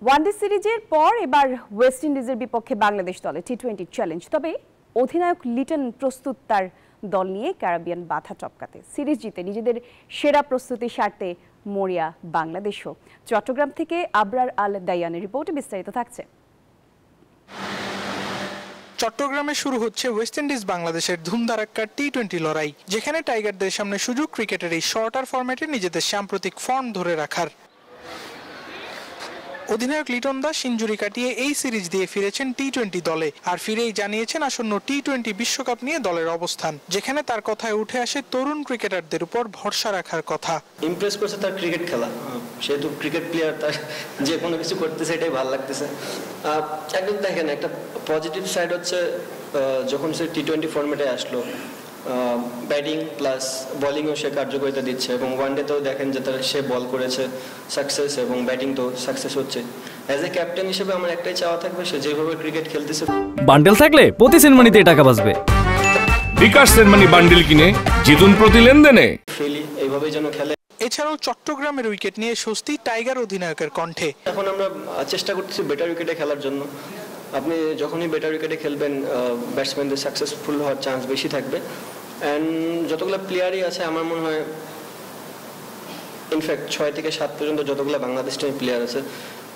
One day সিরিজের পর এবার ওয়েস্ট ইন্ডিজের বিপক্ষে বাংলাদেশ দলে টি-20 চ্যালেঞ্জ। তবে অধিনায়ক লিটন প্রস্তুত তার দল নিয়ে ক্যারিবিয়ান বাধা টপকাতে। সিরিজ জিতে নিজেদের সেরা প্রস্তুতি সারতে মরিয়া বাংলাদেশও। চট্টগ্রাম থেকে আবরার আল দাইয়ানের রিপোর্টে বিস্তারিত থাকছে। চট্টগ্রামে শুরু হচ্ছে ওয়েস্ট ইন্ডিজ বাংলাদেশের ধুমধারাক্কা টি-20 লড়াই, যেখানে টাইগারদের সামনে সুযোগ ক্রিকেটের এই শর্টার ফরম্যাটে নিজেদের সাম্প্রতিক ফর্ম ধরে রাখার। অধিনায়ক লিটন দাস ইনজুরি কাটিয়ে এই সিরিজ দিয়ে ফিরেছেন টি-20 দলে, আর ফিরেই জানিয়েছেন আসন্ন টি-20 বিশ্বকাপ নিয়ে দলের অবস্থান, যেখানে তার কথায় উঠে আসে তরুণ ক্রিকেটারদের উপর ভরসা রাখার কথা। ইমপ্রেস করছে তার ক্রিকেট খেলা, সেহেতু ক্রিকেট প্লেয়ার, তার যে কোনো কিছু করতেছে এটাই ভালো লাগতেছে। একদম দেখেন, একটা পজিটিভ সাইড হচ্ছে যখন সে টি-20 ফরম্যাটে আসলো, ব্যাটিং প্লাস বোলিংও সে কার্যকারিতা দিচ্ছে, এবং ওয়ানডেতেও দেখেন যে সে বল করেছে সাকসেস, এবং ব্যাটিং তো সাকসেস হচ্ছে। অ্যাজ এ ক্যাপ্টেন হিসেবে আমার একটাই চাওয়া থাকবে, সে যেভাবে ক্রিকেট খেলতেছে। বান্ডেল থাকলে প্রতি সেনমানিতে টাকা বাঁচবে। বিকাশ সেনমানি বান্ডেল কিনে জিতুন প্রতি লেনদেনে। ফ্রিলি এইভাবেই যেন খেলে। এছাড়াও চট্টগ্রামের উইকেট নিয়ে স্বস্তি টাইগার অধিনায়কের কণ্ঠে। এখন আমরা চেষ্টা করতেছি বেটার উইকেটে খেলার জন্য। আপনি যখনই বেটার উইকেটে খেলবেন, ব্যাটসম্যানদের সাকসেসফুল হওয়ার চান্স বেশি থাকবে। অ্যান্ড যতগুলো প্লেয়ারই আছে, আমার মনে হয় ইনফ্যাক্ট 6 থেকে 7 পর্যন্ত যতগুলো বাংলাদেশ টিমের প্লেয়ার আছে,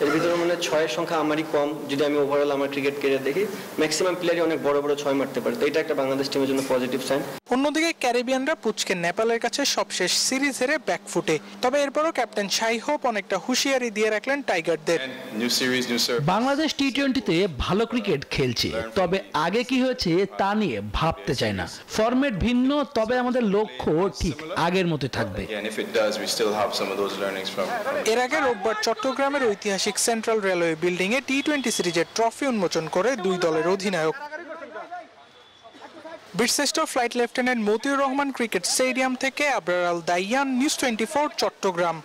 এর ভিতরে মানে 6-এর সংখ্যা আমারই কম। যদি আমি ওভারঅল আমার ক্রিকেট ক্যারিয়ার দেখি, ম্যাক্সিমাম প্লেয়ারই অনেক বড় বড় 6 মারতে পারে, তো এটা একটা বাংলাদেশ টিমের জন্য পজিটিভ সাইন। অন্যদিকে ক্যারিবিয়ানরা পুচকে নেপালের কাছে সবশেষ সিরিজ হেরে ব্যাকফুটে। তবে এরপরও ক্যাপ্টেন শাই হোপ অনেকটা হুঁশিয়ারি দিয়ে রাখলেন টাইগারদের। বাংলাদেশ টি-20-তে ভালো ক্রিকেট খেলছে, তবে আগে কি হয়েছে তা নিয়ে ভাবতে চায় না। ফরম্যাট ভিন্ন, তবে আমাদের লক্ষ্য ঠিক আগের মতো থাকবে। এর আগে রোববার চট্টগ্রামের ঐতিহাসিক সেন্ট্রাল রেলওয়ে বিল্ডিং এ টি-20 সিরিজের ট্রফি উন্মোচন করে দুই দলের অধিনায়ক। বীরশ্রেষ্ঠ flight lieutenant Motiur Rahman cricket stadium থেকে আবরার আল দাইয়ান, নিউজ 24 চট্টগ্রাম।